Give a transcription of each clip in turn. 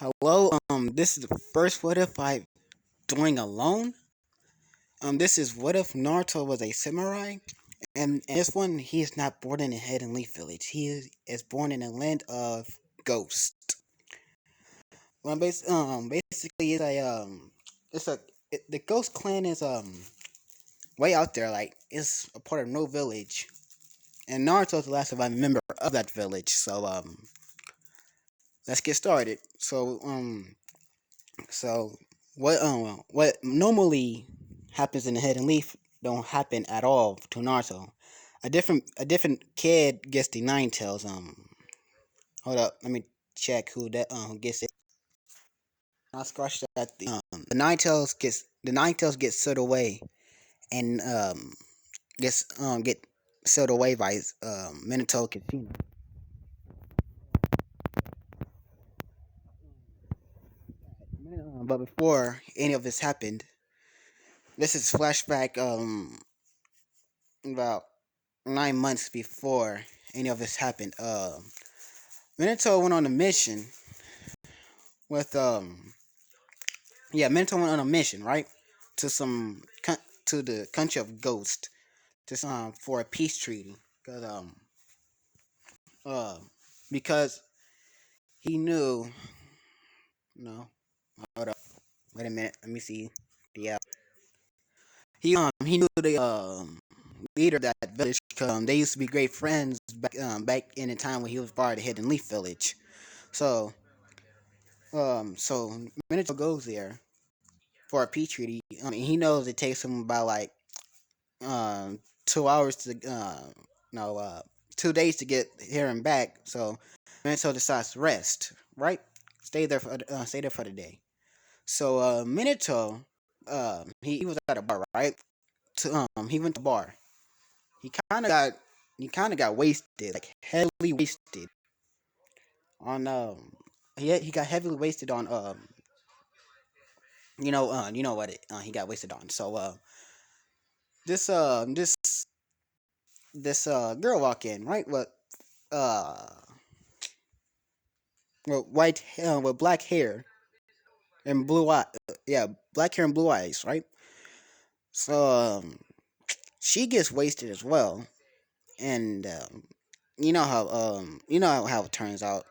Hello, this is the first What If I doing alone. This is What If Naruto was a samurai, and this one he is not born in a Hidden Leaf village. He is born in a land of ghosts. Basically, it's a the Ghost Clan is way out there. Like it's a part of no village, and Naruto's the last surviving member of that village. So let's get started. So what normally happens in the Hidden Leaf don't happen at all to Naruto. A different kid gets the Nine Tails. Hold up, let me check who gets it. I scratched that. The Nine Tails gets sealed away and get sealed away by Minato Kishina. But before any of this happened, this is flashback about 9 months before any of this happened. Minato went on a mission with Minato went on a mission, right? To some to the country of Ghost for a peace treaty because uh because he knew no hold up, wait a minute, let me see the he knew the leader of that village because they used to be great friends back in the time when he was part of the Hidden Leaf village. So so Minato goes there for a peace treaty. He knows it takes him about like 2 hours to no 2 days to get here and back. So Minato decides to rest, right? Stay there for the day. So Minato he was at a bar, right? He went to a bar. He kind of got he kind of got wasted, like heavily wasted on he got heavily wasted on you know what he got wasted on. So this girl walk in, right? Uh with black hair and blue eye, yeah, black hair and blue eyes, right? So she gets wasted as well, and how it turns out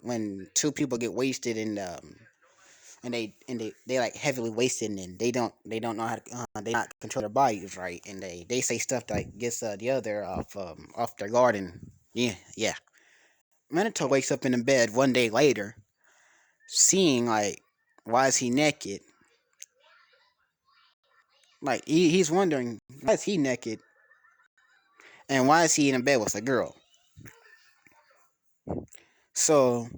when two people get wasted and they like heavily wasted and they don't know how to they not control their bodies right, and they say stuff that gets the other off their guard, and yeah. Minato wakes up in the bed one day later, seeing like, why is he naked? Like he's wondering why is he naked and why is he in a bed with a girl. So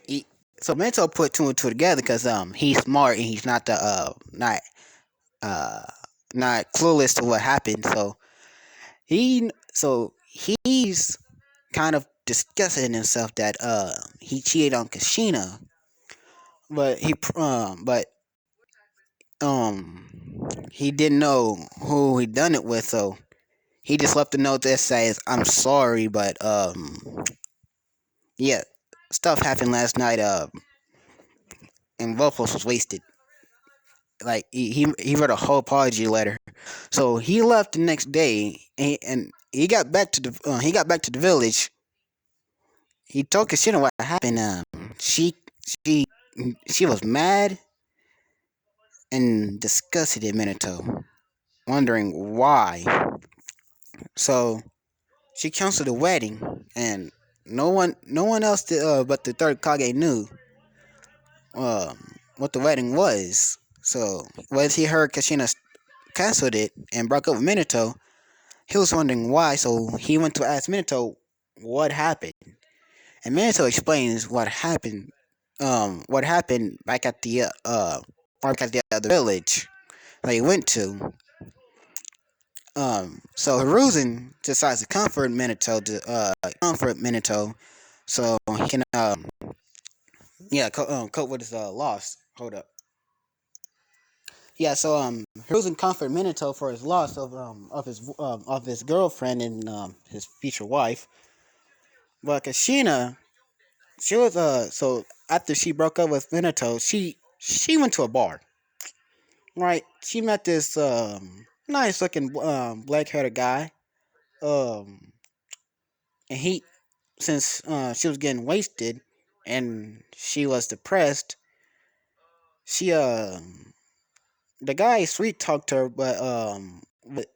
he so Minato put two and two together because he's smart and he's not the uh not clueless to what happened. So he's kind of disgusted in himself that he cheated on Kashina, but he didn't know who he done it with, so he just left a note that says, "I'm sorry, but yeah, stuff happened last night. And Volpos was wasted." Like he wrote a whole apology letter. So he left the next day, and he got back to the village. He told Kashina what happened. She she was mad and disgusted at Minato, wondering why. So she canceled the wedding, and no one else but the third Kage knew what the wedding was. So once he heard Kashina canceled it and broke up with Minato, he was wondering why. So he went to ask Minato what happened, and Minato explains what happened back at the other village that he went to. So Hiruzen decides to comfort Minato so he can cope with his loss. Hold up. Yeah, so Hiruzen comfort Minato for his loss of his girlfriend and his future wife. But Kashina She was so after she broke up with Minato, she went to a bar. Right, she met this nice looking black haired guy. Um, and he since she was getting wasted and she was depressed, she the guy sweet talked her, but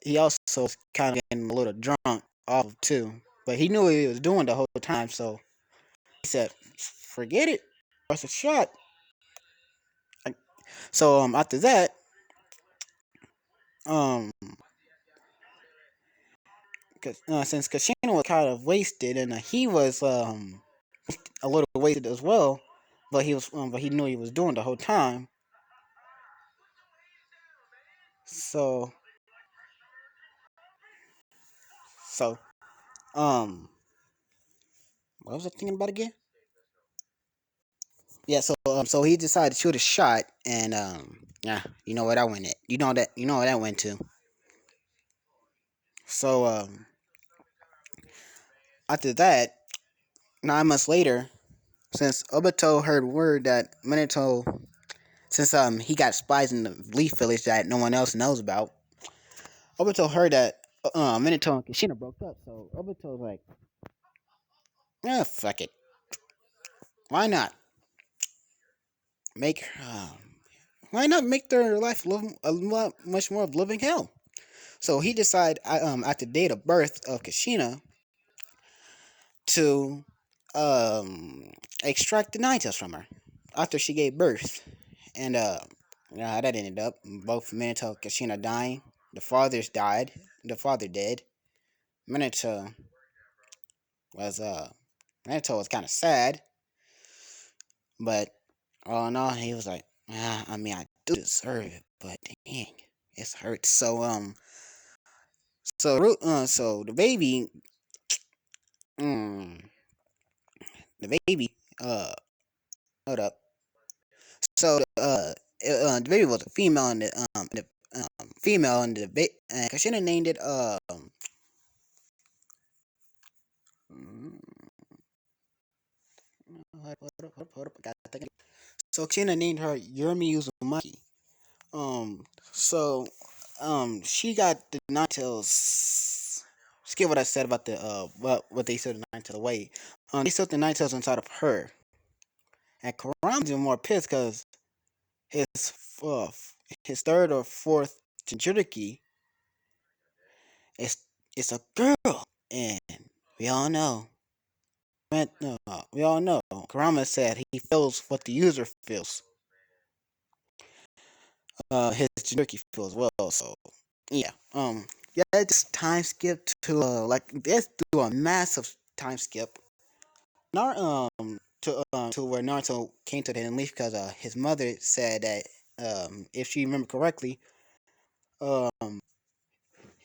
he also was kind of getting a little drunk off too. But he knew what he was doing the whole time, so he said, "Forget it, it's a shot." So after that, um, cause since Kashina was kind of wasted and he was a little wasted as well, but he knew he was doing the whole time. So so um, what was I thinking about again? Yeah, so he decided to shoot a shot, and yeah, you know what I went at. You know what I went to. So after that, 9 months later, since Obito heard word that Minato, since he got spies in the Leaf Village that no one else knows about, Obito heard that Minato and Kushina broke up. So Obito was like, "Yeah, fuck it. Why not make why not make their life a lot much more of living hell?" So he decided, at the date of birth of Kushina, to extract the nine tails from her after she gave birth. And yeah, how that ended up. Both Minato and Kashina dying. The fathers died. The father dead. Minato was Minato was kind of sad, but all in all, he was like, I mean, I do deserve it, but dang, it's hurt. So the baby, mm, the baby, hold up. So the baby was a female, and the female, and Kashina named it hold up, I gotta think. So Kashina named her Yurimi Uzumaki. So she got the nine tails. Skip what I said about the what they said the nine tails away. They took the nine tails inside of her, and Kurama's even more pissed because his uh, his third or fourth Jinchuriki is a girl, and we all know. We all know. Kurama said he feels what the user feels. His Jinchuriki feels well. So yeah. Yeah. Just time skip to like let's do a massive time skip. To where Naruto came to the Hidden Leaf because his mother said that if she remember correctly, um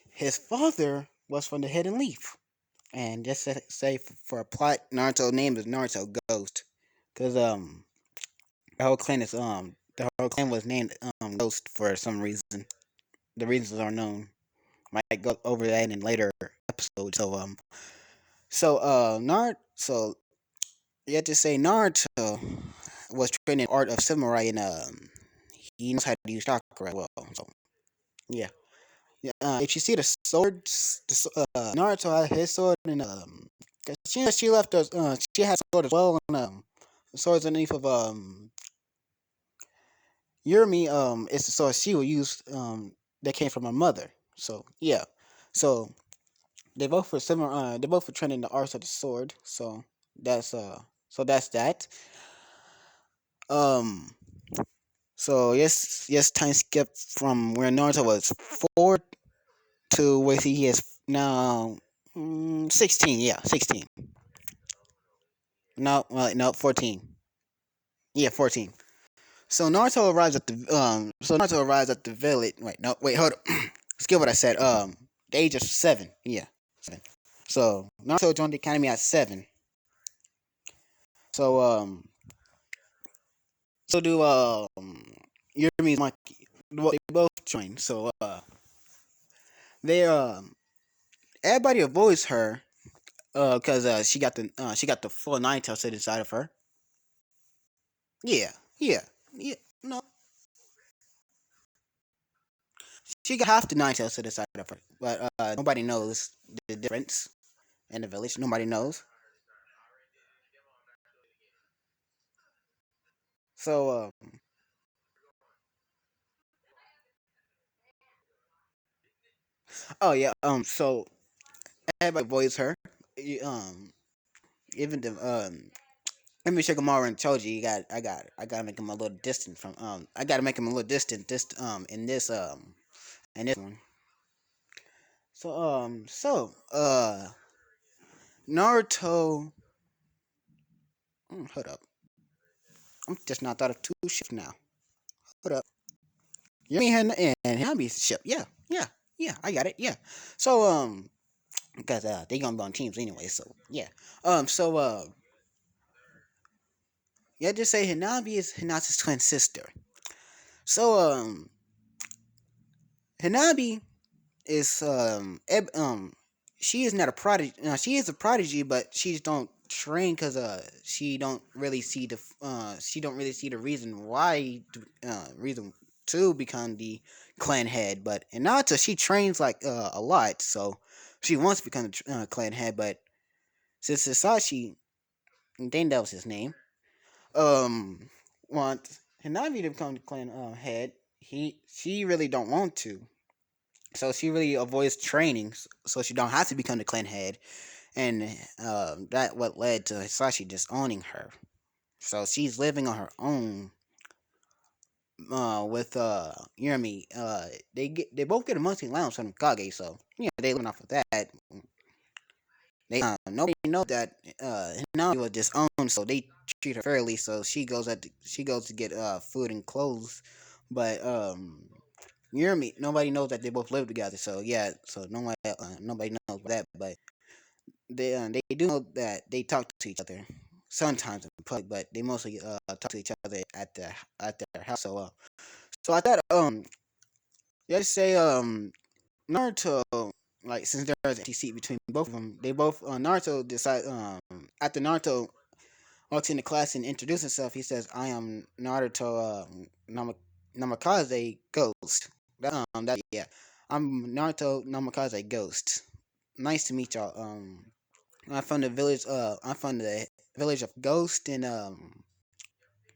his father was from the Hidden Leaf. And just to say for a plot, Naruto name is Naruto Ghost, because the whole clan was named Ghost for some reason. The reasons are known. Might go over that in later episodes. So you have to say Naruto was trained in art of samurai, and he knows how to use chakra well. So yeah. Yeah, if you see the swords, Naruto had his sword, and 'cause she left us. She has a sword as well, and the swords underneath of Yurimi. It's the sword she will use. That came from her mother. So yeah, so they both were similar. They both were training the arts of the sword. That's that's that. Um, so yes, time skip from where Naruto was 4 to where he is now 16. Yeah, 16. No, no, 14. Yeah, 14. So Naruto arrives at the village. Wait, no, wait, hold up. Skip what I said. The age of 7. Yeah, 7. So Naruto joined the academy at 7. So so do Yurimi's monkey. Well, they both join. So they everybody avoids her Cause she got the full nine tails sit inside of her. Yeah, yeah, yeah. No, she got half the nine tails sit inside of her, but nobody knows the difference in the village. Nobody knows. So, oh yeah, so everybody avoids her. Even the Let me check him over and told you, I gotta make him a little distant from I gotta make him a little distant in this one. So Naruto. Hold up, I'm just not thought of two ships now. Hold up, Yumi and Hanabi's ship. Yeah, yeah, yeah. I got it. Yeah. So because they gonna be on teams anyway. So yeah. So yeah, just say Hanabi is Hinata's twin sister. So Hanabi is she is not a prodigy. She is a prodigy, but she don't train because she don't really see the reason why reason to become the clan head. But in Naruto, she trains like a lot, so she wants to become the clan head. But since Sasashi, I think that was his name, um, want Hanabi to become the clan head, she really don't want to. So she really avoids training, so she don't have to become the clan head, and that what led to Hisashi disowning her. So she's living on her own with Yurimi. They both get a monthly allowance from Kage, so they living off of that. They nobody knows that Hinami was disowned, so they treat her fairly. So she goes to get food and clothes, but Yurimi, nobody knows that they both live together. So yeah, so nobody knows that, but they do know that they talk to each other sometimes in public, but they mostly talk to each other at their house. So I thought yeah, just say Naruto, like since there's an empty seat between both of them, they both Naruto decide after Naruto walks into class and introduces himself, he says, "I am Naruto Namikaze Ghost." That yeah, I'm Naruto Namikaze Ghost. Nice to meet y'all. I'm from the village. I'm from the village of Ghost, and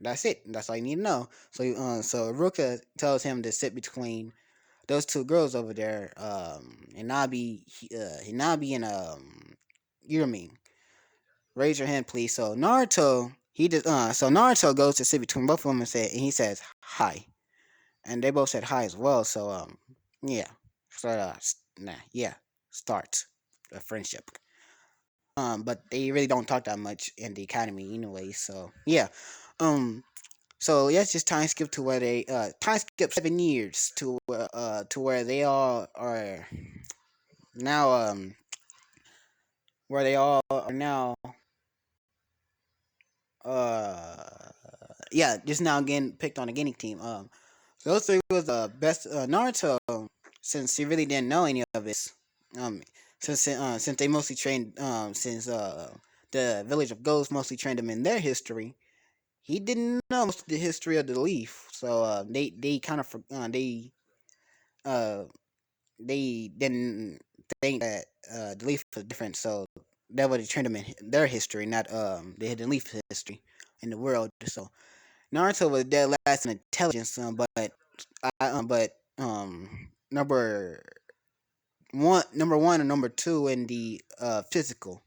that's it. That's all you need to know. So Ruka tells him to sit between those two girls over there, Hinabi and Yurumi. Raise your hand, please. So Naruto, so Naruto goes to sit between both of them and he says hi, and they both said hi as well. So yeah, so yeah, start a friendship. But they really don't talk that much in the academy anyway. So yeah, um, so let's just time skip to where they time skip 7 years to where they all are now where they all are now uh yeah, just now getting picked on a Guinea team. So those three was the best Naruto since he really didn't know any of this. Um, since they mostly trained since the village of Ghosts mostly trained him in their history. He didn't know most of the history of the leaf, so they kind of uh they didn't think that the leaf was different, so that would have trained them in their history, not the hidden leaf history in the world. So Naruto was dead last in intelligence, but number one, and number two in the physical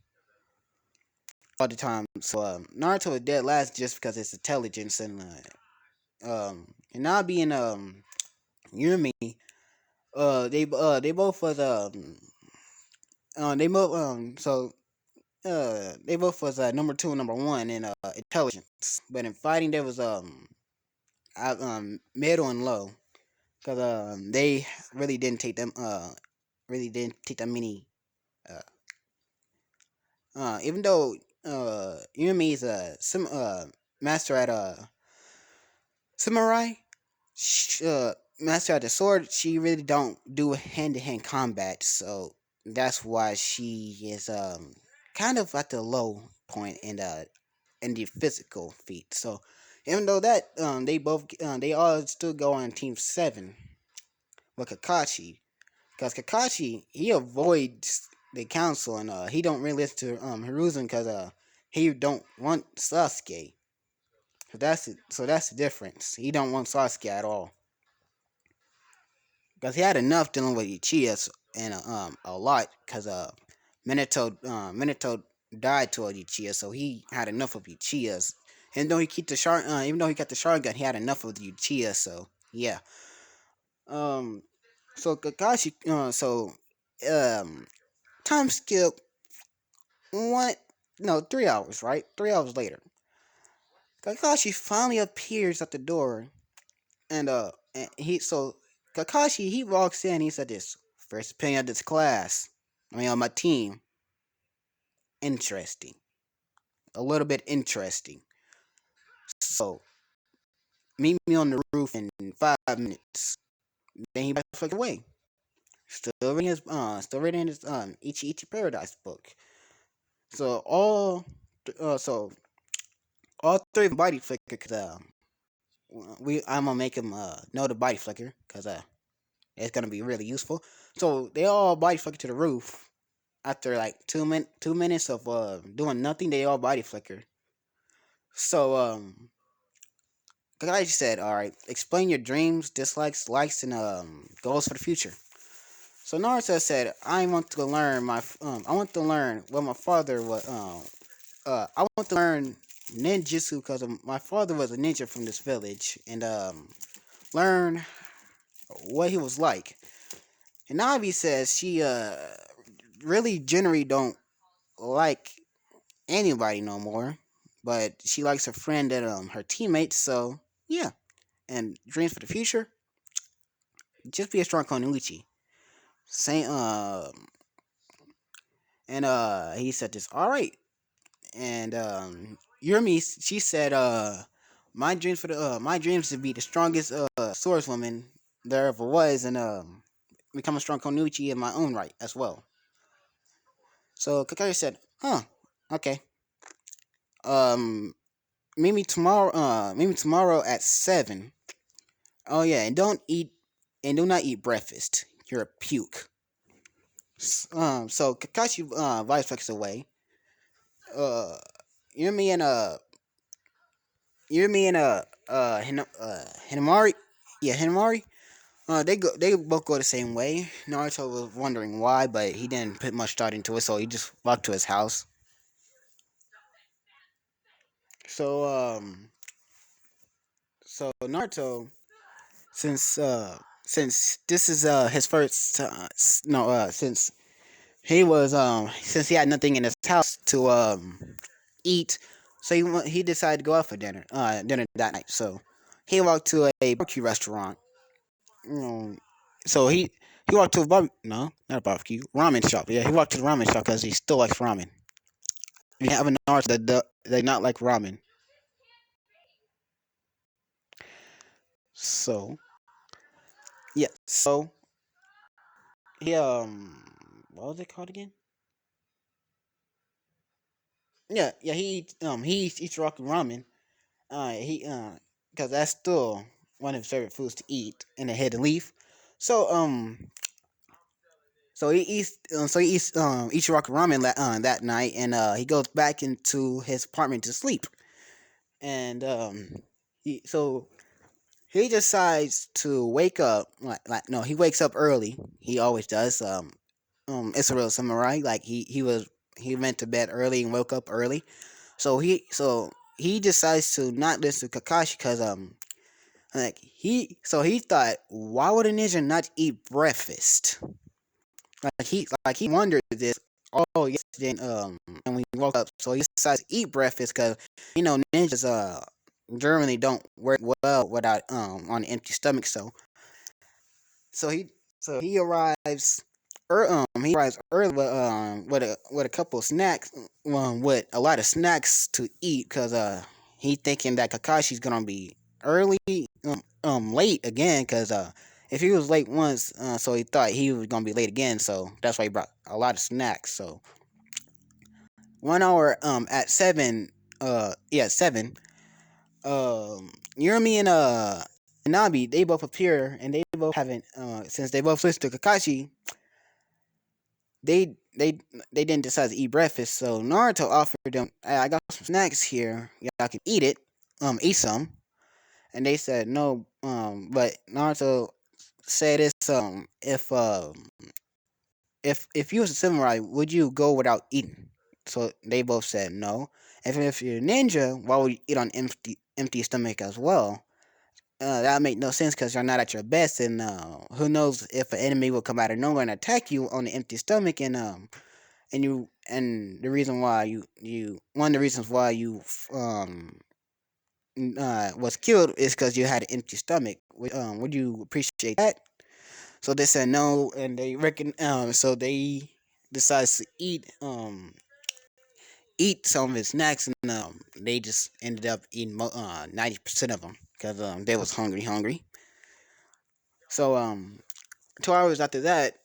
all the time. So Naruto was dead last just because it's intelligence and now being Yumi, they both was they both they both was number two and number one in intelligence, but in fighting there was middle and low because they really didn't take them really didn't take that many uh even though Yumi is a master at samurai master at the sword, she really don't do hand to hand combat, so that's why she is kind of at the low point in the physical feat. So even though that they all still go on team 7 with Kakashi, because Kakashi he avoids the council and he don't really listen to Hiruzen because he don't want Sasuke. So that's the difference. He don't want Sasuke at all because he had enough dealing with Ichiya and a lot because Minato died to Ichiya, so he had enough of Ichiya's. Even though he got the shotgun, he had enough of the Uchiha. So yeah. Um. So Kakashi. Um. Time skip. One. No, 3 hours. Right. 3 hours later, Kakashi finally appears at the door, and he so Kakashi he walks in. He said this first opinion of this class. I mean, on my team. Interesting. A little bit interesting. So meet me on the roof in 5 minutes. Then he backflipped away. Still reading his Ichi Ichi Paradise book. So all three of them body flicker because I'm gonna make him know the body flicker because it's gonna be really useful. So they all body flicker to the roof after like 2 minutes of doing nothing. They all body flicker. So Kakashi said, "All right, explain your dreams, dislikes, likes, and goals for the future." So Naruto said, I want to learn what my father was. I want to learn ninjutsu because my father was a ninja from this village, and learn what he was like." And Navi says she really generally don't like anybody no more, but she likes her friend and her teammates. So yeah, and dreams for the future, just be a strong Konuichi. Same and he said this. All right, and Yurimi, she said, my dreams to be the strongest swordswoman there ever was, and become a strong Konuchi in my own right as well." So Kakashi said, "Huh, okay. Um, meet me tomorrow at 7. Oh yeah, and do not eat breakfast. You're a puke." So Kakashi vice flex away. Uh, Yurimi and Hinamari, yeah, Hinamari. They both go the same way. Naruto was wondering why, but he didn't put much thought into it, so he just walked to his house. So Naruto, since since this is his first no since he had nothing in his house to eat, so he decided to go out for dinner that night. So he walked to a barbecue restaurant. Um, so he walked to a no, not a barbecue, ramen shop. Yeah, he walked to the ramen shop because he still likes ramen. You have an artist that they not like ramen. So yeah, so he what was it called again? Yeah, he eats rocky ramen. He because that's still one of his favorite foods to eat in a hidden leaf. So he eats Ichiraki ramen that night, and he goes back into his apartment to sleep. And so he decides to wake up like no, he wakes up early. He always does. It's a real samurai. Like he went to bed early and woke up early. So he decides to not listen to Kakashi because he thought, why would a ninja not eat breakfast? He wondered this all yesterday and when he woke up. So he decides to eat breakfast because ninjas generally don't work well without on an empty stomach. So he arrives early with a couple of snacks, with a lot of snacks to eat because he thinking that Kakashi's gonna be early late again because if he was late once, so he thought he was gonna be late again, so that's why he brought a lot of snacks. So 1 hour at 7 yeah 7 Yurumi and Nabi, they both appear and they both haven't since they both switched to Kakashi, they didn't decide to eat breakfast. So Naruto offered them, "Hey, I got some snacks here, y'all can eat it, eat some." And they said no, but Naruto said this, if you was a samurai, would you go without eating? So they both said no. If you're a ninja, why would you eat on empty stomach as well? That make no sense because you're not at your best, and who knows if an enemy will come out of nowhere and attack you on an empty stomach, and the reason why you one of the reasons why you was killed is because you had an empty stomach. Would you appreciate that? So they said no, and so they decides to eat some of his snacks, and they just ended up eating 90% of them because they was hungry. So 2 hours after that,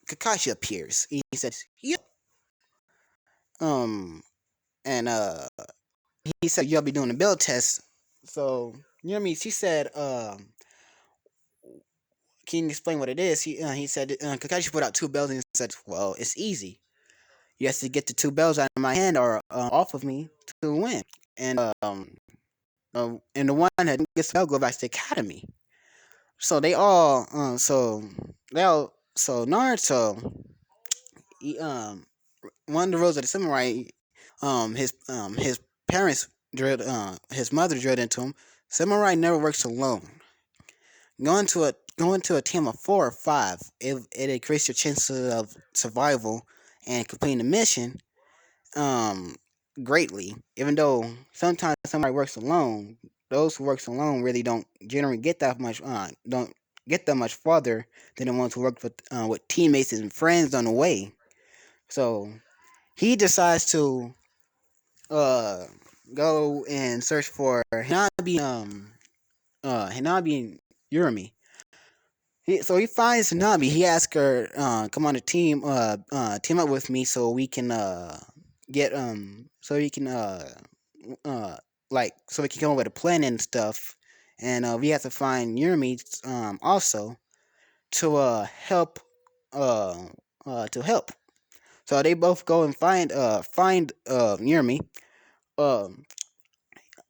Kakashi appears. He says, "Yep." Um, and he said, "You'll be doing a build test." So you know what I mean. She said, "Can you explain what it is?" He said, Kakashi put out two bells and said, "Well, it's easy. You have to get the two bells out of my hand or off of me to win." And and the one that gets the bell go back to the academy. So so Naruto, he, one of the rules of the samurai, his parents drilled, his mother drilled into him. Samurai never works alone. Going to a team of 4 or 5, it increases your chances of survival and completing the mission um greatly. Even though sometimes somebody works alone, those who works alone really don't generally get that much don't get that much farther than the ones who work with teammates and friends on the way. So he decides to uh go and search for Hinabi and Urumi. So he finds Hinabi. He asks her, "Come on the team, team up with me so we can get so we can uh so we can come up with a plan and stuff." And we have to find Urumi also to uh to help. So they both go and find Urumi. Um,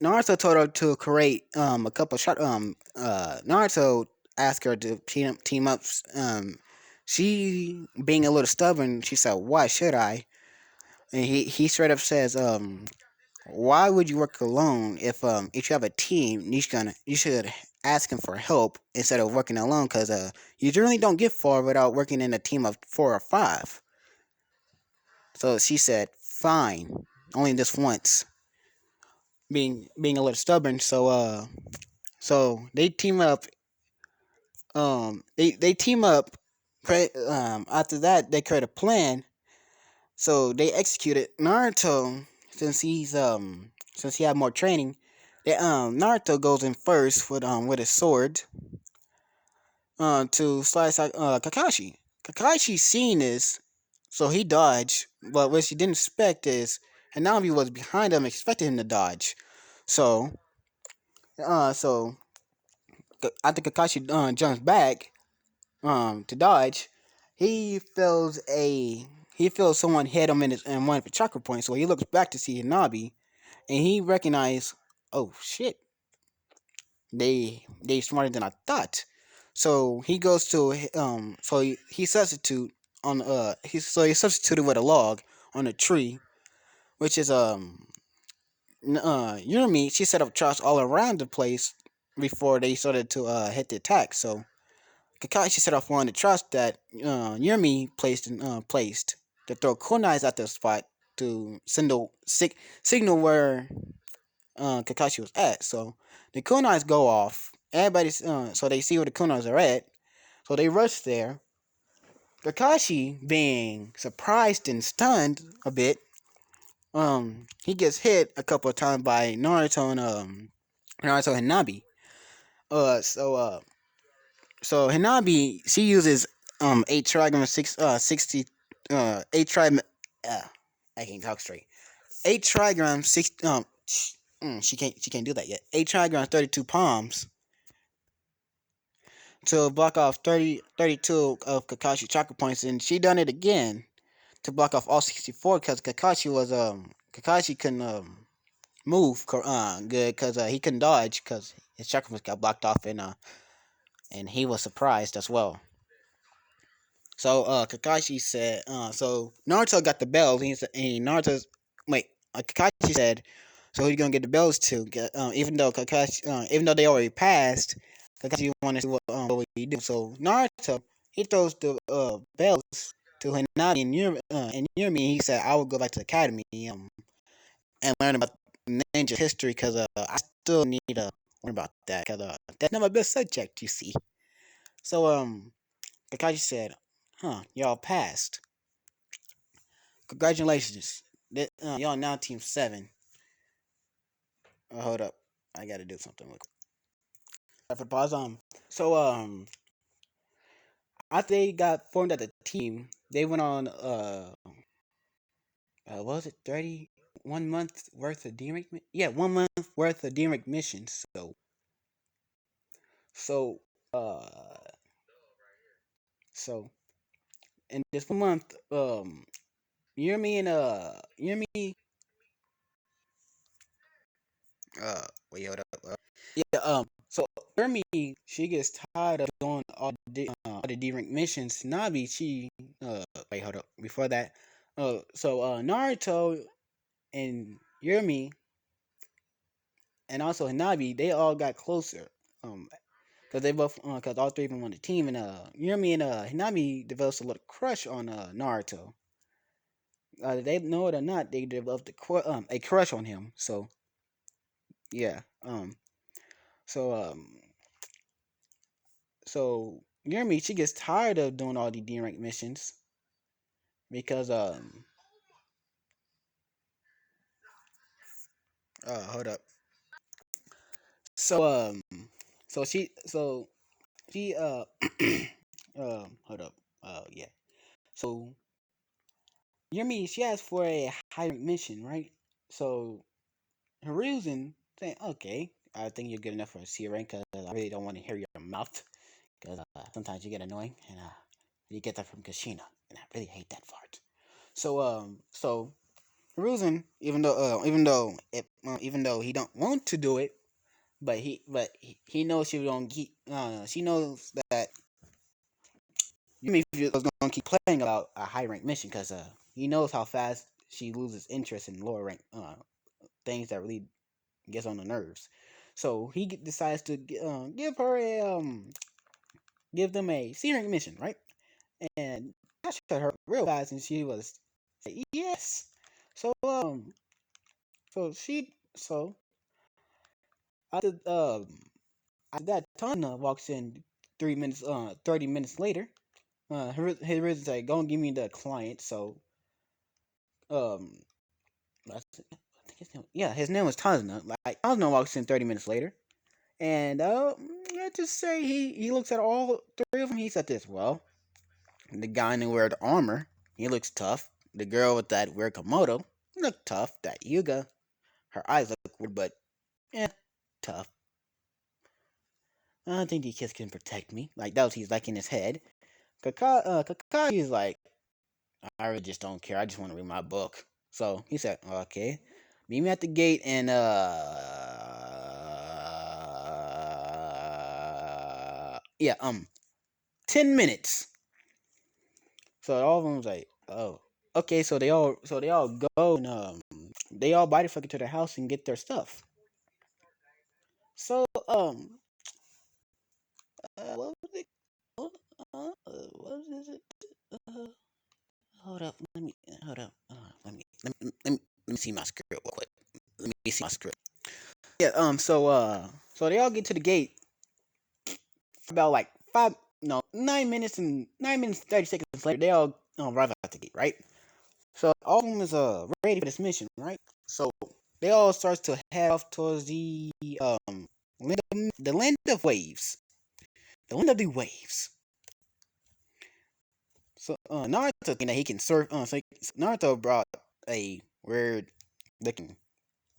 Naruto told her to create a couple shot. Naruto asked her to team up. She being a little stubborn, she said, "Why should I?" And he straight up says, "Why would you work alone if you have a team? You should ask him for help instead of working alone because you generally don't get far without working in a team of 4 or 5." So she said, "Fine, only this once." Being a little stubborn, so they team up. They team up. After that, they create a plan. So they executed Naruto since he had more training. Naruto goes in first with his sword to slice Kakashi. Kakashi seen this, so he dodged. But what she didn't expect is Hanabi was behind him, expecting him to dodge. So so after Kakashi jumps back to dodge, he feels a he feels someone hit him in one of the chakra points. So he looks back to see Hanabi, and he recognized, oh shit, they smarter than I thought. So he goes to he substitute on he substituted with a log on a tree, which is Yurumi. She set up traps all around the place before they started to hit the attack. So Kakashi set off one of the traps that Yurimi placed to throw kunais at the spot to signal where Kakashi was at. So the kunais go off. Everybody's so they see where the kunais are at. So they rush there. Kakashi, being surprised and stunned a bit, he gets hit a couple of times by Naruto and Nabi. Uh, so uh, so Hinabi, she uses 8 trigon 60 8 tri I can't talk straight. 8 trigrams, six. She can't do that yet. 8 trigrams, 32 palms to block off 32 of Kakashi's chakra points, and she done it again to block off all 64 because Kakashi couldn't move good because he couldn't dodge because his chakra points got blocked off, and he was surprised as well. So Kakashi said, so Naruto got the bells, and Naruto's wait, Kakashi said, so he's gonna get the bells too. Even though they already passed, Kakashi wanted to see what he do. So Naruto he throws the bells to Hinata and Yumi. He said, I will go back to the academy and learn about ninja history because I still need to learn about that because that's not my best subject, you see. So Kakashi said, y'all passed. Congratulations. Y'all now team 7. Hold up. I gotta do something real quick. For pause. After they got formed as a team, they went on what was it, 31 months worth of DMAC? Yeah, 1 month worth of DMAC missions. So, uh, so in this 1 month, Yumi and Yumi, wait, hold up. Yeah, so Yumi, she gets tired of doing all the D rank missions. Nabi, wait, hold up. Before that, Naruto and Yumi and also Hanabi, they all got closer. Because they both, because all three of them on the team, and Yumi and Hanabi develops a little crush on Naruto. They know it or not, they developed a crush on him. So yeah, so so Yumi, she gets tired of doing all the D rank missions because hold up. So she hold up. Yeah. So Yumi, she asked for a high rank mission, right? So her reason saying, okay, I think you're good enough for a C rank because I really don't want to hear your mouth because sometimes you get annoying and you get that from Kashina and I really hate that part. So reason, even though he don't want to do it, but he knows she don't keep. She knows that Yumi was gonna keep playing about a high rank mission because he knows how fast she loses interest in lower rank things that really gets on the nerves. So he decides to give them a C rank mission, right? And I shot her real fast, and she was yes. So so she so after after that, Tana walks in 30 minutes later. His reasons like, "Go and give me the client." So um, I think his name was Tazna. Like Tazna walks in 30 minutes later, and let's just say he looks at all three of them. He said this. Well, the guy in the weird armor, he looks tough. The girl with that weird Komodo look tough. That Yuga, her eyes look weird, but tough. I don't think these kids can protect me. Like that was he's like in his head. Kakashi is like, I really just don't care. I just want to read my book. So he said, okay, meet me at the gate in 10 minutes. So all of them was like, oh, okay. So they all go and they all body fucking to their house and get their stuff. So what was it? What was it? Uh, hold up, hold up. Let me see my script real quick. Let me see my script. Yeah. So they all get to the gate about like 9 minutes 30 seconds later. They all arrive at the gate, right? So all of them is ready for this mission, right? So they all starts to head off towards the land of waves, the land of the waves. So Naruto thinking that he can surf. So Naruto brought a weird looking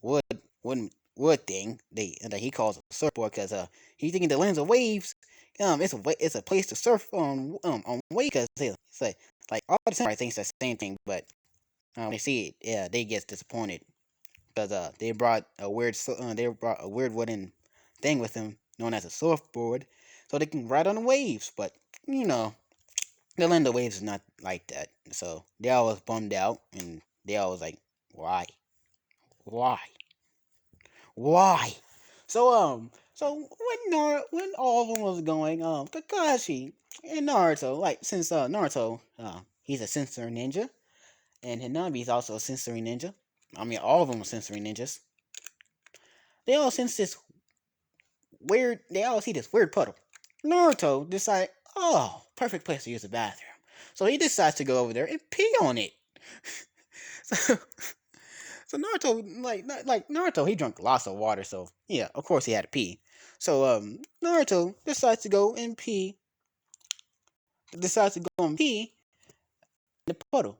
wood wood wood thing. That he calls a surfboard because he's thinking the lands of waves. It's a place to surf on waves because it's like all the samurai thinks the same thing, but when they see it, yeah, they get disappointed because they brought a weird wooden thing with them known as a surfboard, so they can ride on the waves. But you know, the land of waves is not like that, so they always bummed out and they always like, why, why, why? So when all of them was going, Kakashi and Naruto, like since Naruto, he's a sensory ninja, and Hanabi's also a sensory ninja. I mean, all of them are sensory ninjas. They all sense this weird. They all see this weird puddle. Naruto decides, oh, perfect place to use the bathroom. So he decides to go over there and pee on it. So, so Naruto, like Naruto, he drank lots of water. So yeah, of course he had to pee. So Naruto decides to go and pee in the puddle.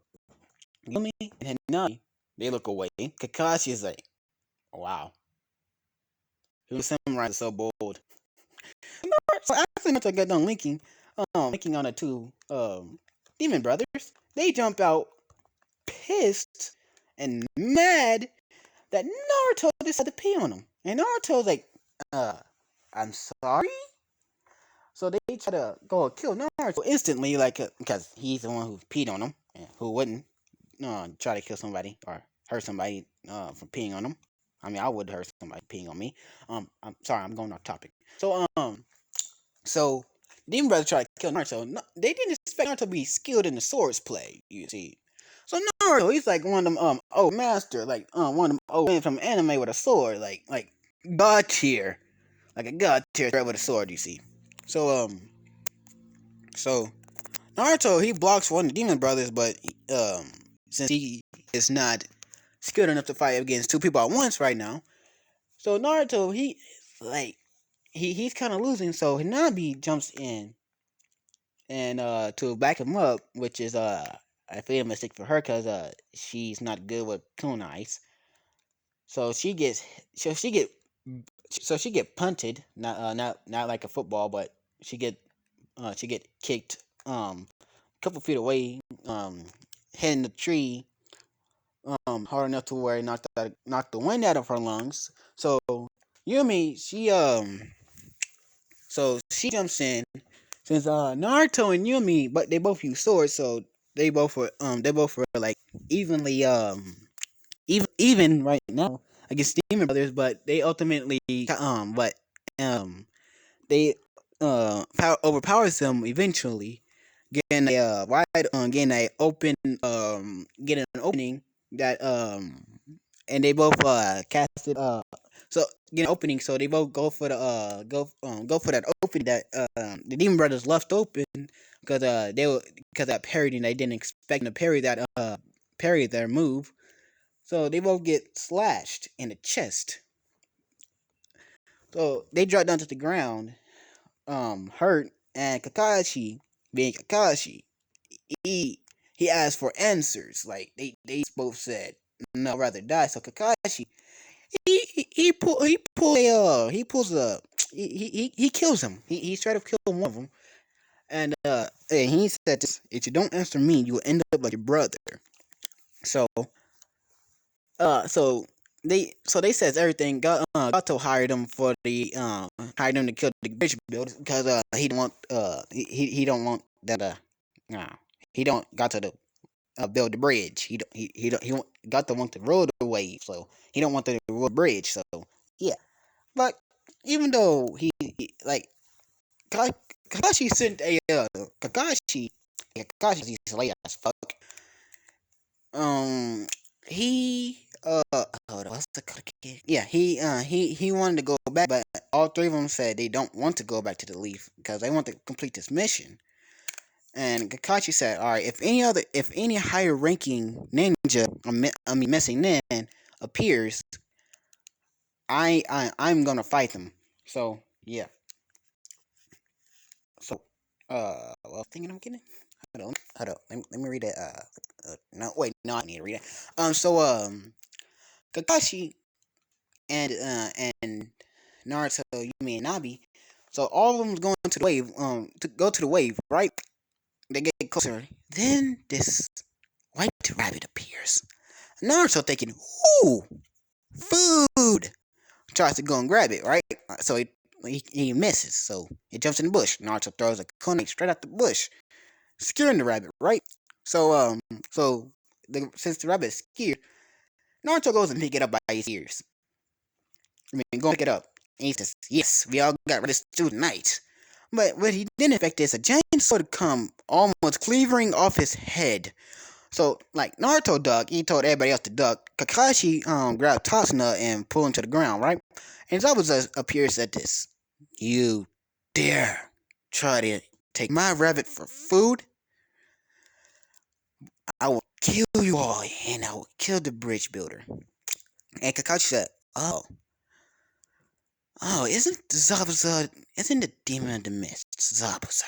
Yumi and Hinami, they look away. Kakashi is like, wow, who samurai is so bold? So after Naruto got done linking on the two demon brothers, they jump out pissed and mad that Naruto decided to pee on him. And Naruto's like, uh, I'm sorry? So they try to go kill Naruto instantly, like, because he's the one who peed on him. And who wouldn't try to kill somebody or hurt somebody from peeing on them? I mean, I would hurt somebody peeing on me. I'm sorry, I'm going off topic. So Demon Brothers tried to kill Naruto. No, they didn't expect Naruto to be skilled in the swords play. You see, so Naruto, he's like one of them old master, like one of them old men from anime with a sword, like god tier, like a god tier threat with a sword. You see, so so Naruto he blocks one of the Demon Brothers, but since he is not skilled enough to fight against two people at once right now, so Naruto he like he's kind of losing. So Hinabi jumps in and to back him up, which is I feel a mistake for her because she's not good with kunais. So she gets so she get so she get punted, not like a football, but she get she get kicked a couple feet away, hitting the tree hard enough to where it knocked the wind out of her lungs. So Yumi she jumps in since Naruto and Yumi, but they both use swords, so they both were like evenly even right now against Demon Brothers, but they ultimately but they overpowers them eventually, getting a open getting an opening that and they both casted so get an opening, so they both go for the go for that opening that the Demon Brothers left open because they were because that parry and they didn't expect them to parry their move, so they both get slashed in the chest. So they drop down to the ground, hurt, and Kakashi, being Kakashi, he he asked for answers. Like they both said, no, I'd rather die. So Kakashi, he pulls a he kills him. He tried to kill one of them, and he said, this, if you don't answer me, you will end up like your brother. So so they says everything. Gato hired him to kill the bridge builders because he don't want he don't want that uh he don't got to build the bridge. Got to want to roll the wave, so he don't want to roll the bridge. So yeah, but even though like Kakashi sent a Kakashi's late as fuck. Um, he hold on, what's the color kid? Yeah, he wanted to go back, but all three of them said they don't want to go back to the Leaf because they want to complete this mission. And Kakashi said, "All right, if any higher ranking ninja, I mean missing nin appears, I'm gonna fight them." So yeah, so what was I thinking I'm getting? hold on. Let me read it. No, wait, no, I need to read it. Kakashi and Naruto, Yumi, and Nabi. So all of them going to the wave, to go to the wave, right? They get closer. Then this white rabbit appears. Naruto thinking, ooh, food. Tries to go and grab it, right? So he misses. So he jumps in the bush. Naruto throws a kunai straight out the bush, scaring the rabbit, right? So since the rabbit is scared, Naruto goes and pick it up by his ears. I mean, go pick it up. And he says, yes, we all got ready to do tonight. But what he didn't expect is a giant sword come almost cleaving off his head. So, like Naruto ducked, he told everybody else to duck. Kakashi grabbed Tasuna and pulled him to the ground, right? And Zabuza appears at this. You dare try to take my rabbit for food? I will kill you all, and I will kill the bridge builder. And Kakashi said, isn't the demon of the mist, Zabuza?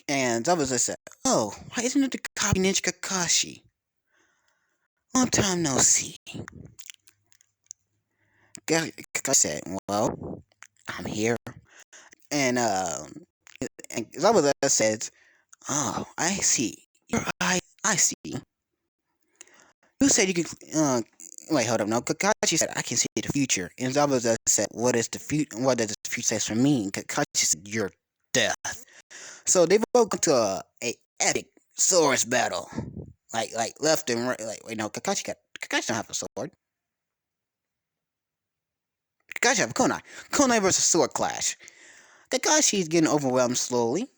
And Zabuza said, oh, why isn't it the copy ninja Kakashi? Long time no see. Kakashi said, well, I'm here. And Zabuza said, oh, I see. Your eye, I see. You said you could, wait, hold up, no. Kakashi said, I can see the future. And Zabuza said, what does the future say for me? And Kakashi said, your death. So they both go to a epic swords battle. Like left and right. Like, wait, no, Kakashi don't have a sword. Kakashi have a kunai. Kunai versus sword clash. Kakashi's getting overwhelmed slowly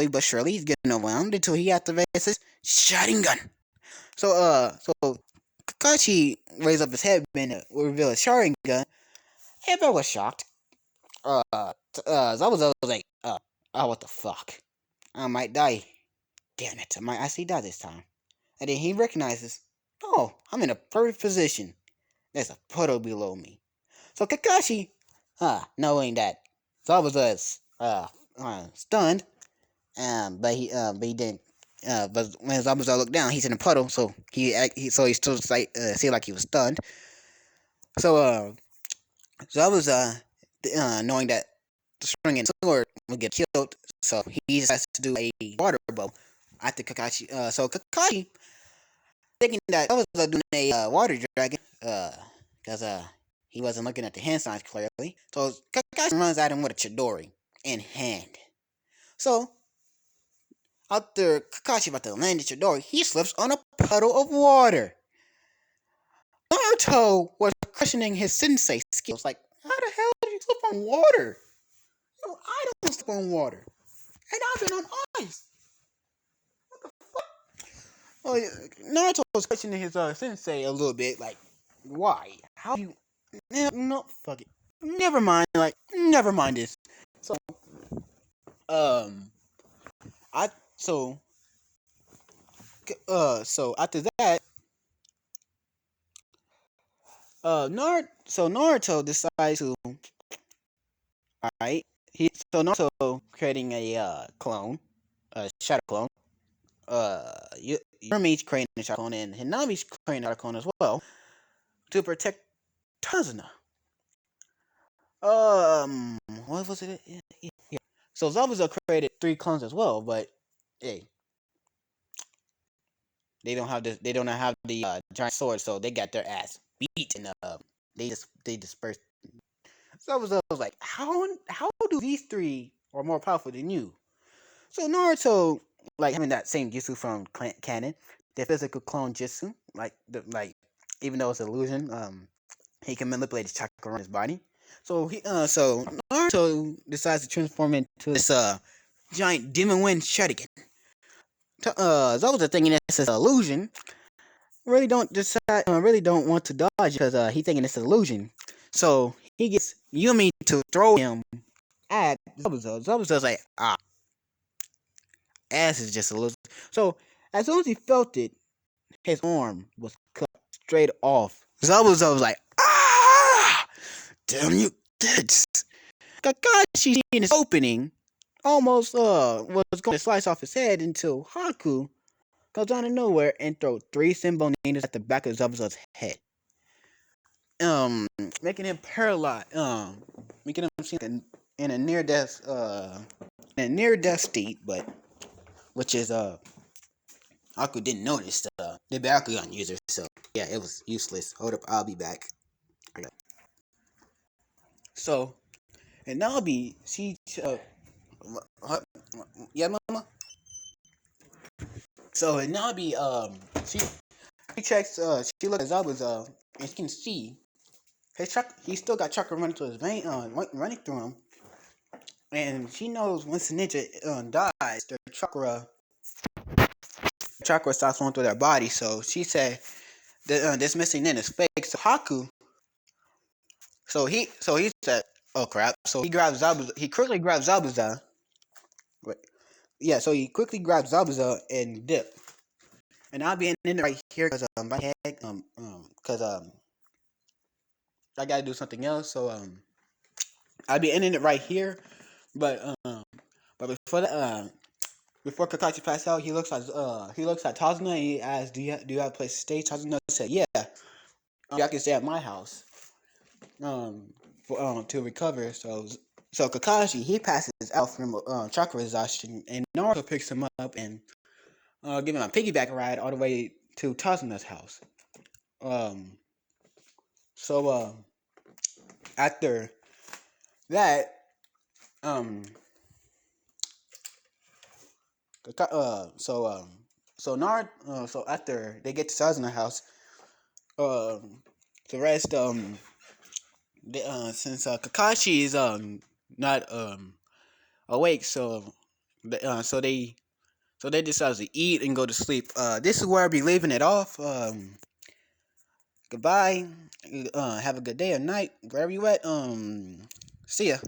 but surely. He's getting overwhelmed until he activates his Sharingan. So Kakashi raised up his head and revealed his Sharingan. Everybody was shocked. Zabuza was like, oh, what the fuck? I might die. Damn it, I might actually die this time. And then he recognizes, oh, I'm in a perfect position. There's a puddle below me. So Kakashi, knowing that Zabuza is stunned, but he didn't. But when Zabuza looked down, he's in a puddle, so he still like seemed like he was stunned. So Zabuza, knowing that the string and sword will get killed, so he has to do a water bow after Kakashi. So Kakashi thinking that Zabuza doing a water dragon, because he wasn't looking at the hand signs clearly. So Kakashi runs at him with a Chidori in hand. So after Kakashi about to land the Chidori, he slips on a puddle of water. Naruto was questioning his sensei skills, like, how the hell did you slip on water? No, I don't slip on water. And I've been on ice. Oh, yeah. Naruto was questioning his sensei a little bit, like, why? How do you... No, fuck it. Never mind, never mind this. So, um, I, so, so after that, Naruto decides to, alright, so Naruto creating a clone, a shadow clone. Yumi's creating a shadow clone, and Hinami's creating a shadow clone as well to protect Tazuna. What was it? Yeah. So Zabuza created 3 clones as well, but hey, they don't have the giant sword, so they got their ass beat, and they dispersed. Zabuza was like, how do these 3 are more powerful than you? So Naruto, like having that same jutsu from canon, the physical clone jutsu, even though it's an illusion, he can manipulate the chakra around his body. So Naruto decides to transform into this giant demon wind shuriken. Zabuza thinking this is an illusion. Really don't want to dodge because he thinking it's an illusion. So he gets Yumi to throw him at Zabuza. Zabuza's like, ass is just a illusion. So as soon as he felt it, his arm was cut straight off. Zabuza was like, damn you, kids. Kakashi in his opening almost was going to slice off his head until Haku goes out of nowhere and throw three Symbiotes at the back of Zabuza's head. Um, making him paralyzed. Making him seem in a near death state, but which is Haku didn't notice the Bakugan user, so yeah, it was useless. Hold up, I'll be back. So, and Nabi, what, yeah, mama. So and Nabi, she checks, she looks at Zabuza, and she can see he still got chakra running through his vein, running through him, and she knows once the ninja dies, their chakra stops flowing through their body. So she said that this missing ninja is fake. So Haku, he said, oh crap. So he quickly grabs Zabuza. Wait, yeah, so he quickly grabs Zabuza and dip. And I'll be in it right here because my head because I gotta do something else. So I'll be ending it right here. But before that before Kakashi passed out, he looks at Tazuna and he asks, do you have a place to stay? Tazuna said, yeah. I can stay at my house. To recover. So Kakashi he passes out from chakra exhaustion, and Naruto picks him up and give him a piggyback ride all the way to Tazuna's house. Um, so after that, um, so Naruto, so after they get to Tazuna's house, the rest since Kakashi is not awake, so they decide to eat and go to sleep. This is where I'll be leaving it off. Goodbye. Have a good day or night wherever you at. See ya.